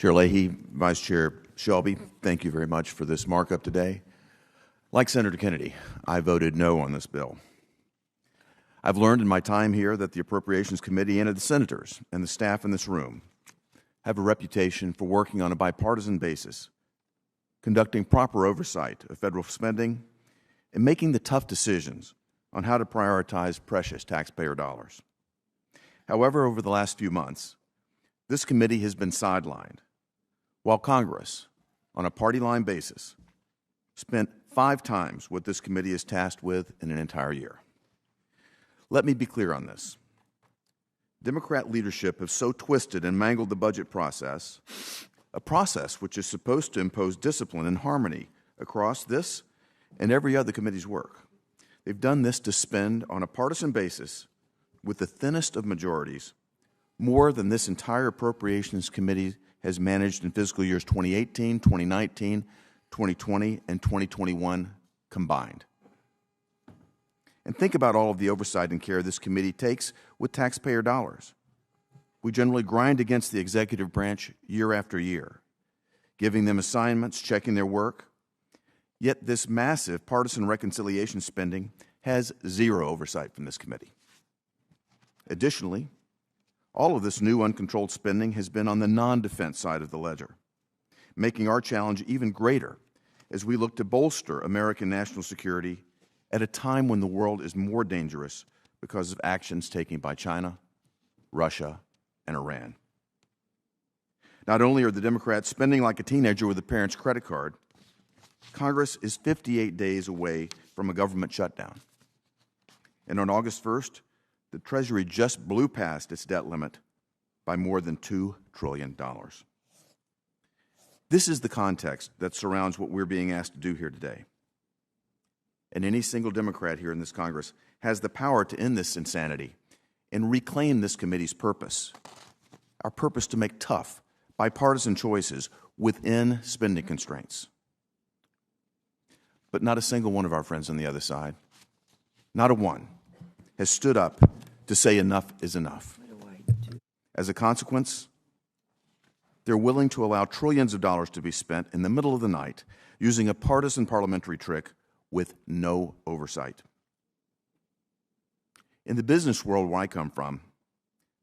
Chair Leahy, Vice Chair Shelby, thank you very much for this markup today. Like Senator Kennedy, I voted no on this bill. I've learned in my time here that the Appropriations Committee and the senators and the staff in this room have a reputation for working on a bipartisan basis, conducting proper oversight of federal spending, and making the tough decisions on how to prioritize precious taxpayer dollars. However, over the last few months, this committee has been sidelined, while Congress, on a party-line basis, spent 5 times what this committee is tasked with in an entire year. Let me be clear on this. Democrat leadership have so twisted and mangled the budget process, a process which is supposed to impose discipline and harmony across this and every other committee's work. They've done this to spend on a partisan basis with the thinnest of majorities more than this entire Appropriations Committee has managed in fiscal years 2018, 2019, 2020, and 2021 combined. And think about all of the oversight and care this committee takes with taxpayer dollars. We generally grind against the executive branch year after year, giving them assignments, checking their work. Yet this massive partisan reconciliation spending has zero oversight from this committee. Additionally, all of this new uncontrolled spending has been on the non-defense side of the ledger, making our challenge even greater as we look to bolster American national security at a time when the world is more dangerous because of actions taken by China, Russia, and Iran. Not only are the Democrats spending like a teenager with a parent's credit card, Congress is 58 days away from a government shutdown. And on August 1st, the Treasury just blew past its debt limit by more than $2 trillion. This is the context that surrounds what we're being asked to do here today. And any single Democrat here in this Congress has the power to end this insanity and reclaim this committee's purpose, our purpose to make tough, bipartisan choices within spending constraints. But not a single one of our friends on the other side, not a one, has stood up to say enough is enough. As a consequence, they're willing to allow trillions of dollars to be spent in the middle of the night using a partisan parliamentary trick with no oversight. In the business world where I come from,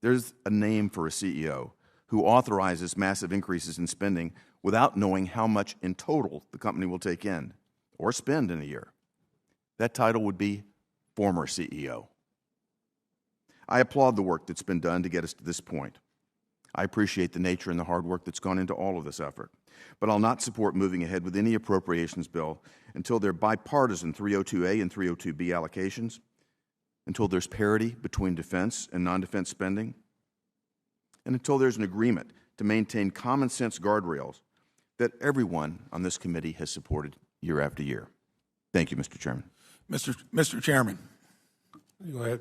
there's a name for a CEO who authorizes massive increases in spending without knowing how much in total the company will take in or spend in a year. That title would be former CEO. I applaud the work that's been done to get us to this point. I appreciate the nature and the hard work that's gone into all of this effort. But I'll not support moving ahead with any appropriations bill until there are bipartisan 302A and 302B allocations, until there's parity between defense and non-defense spending, and until there's an agreement to maintain common sense guardrails that everyone on this committee has supported year after year. Thank you, Mr. Chairman. Mr. Chairman, go ahead.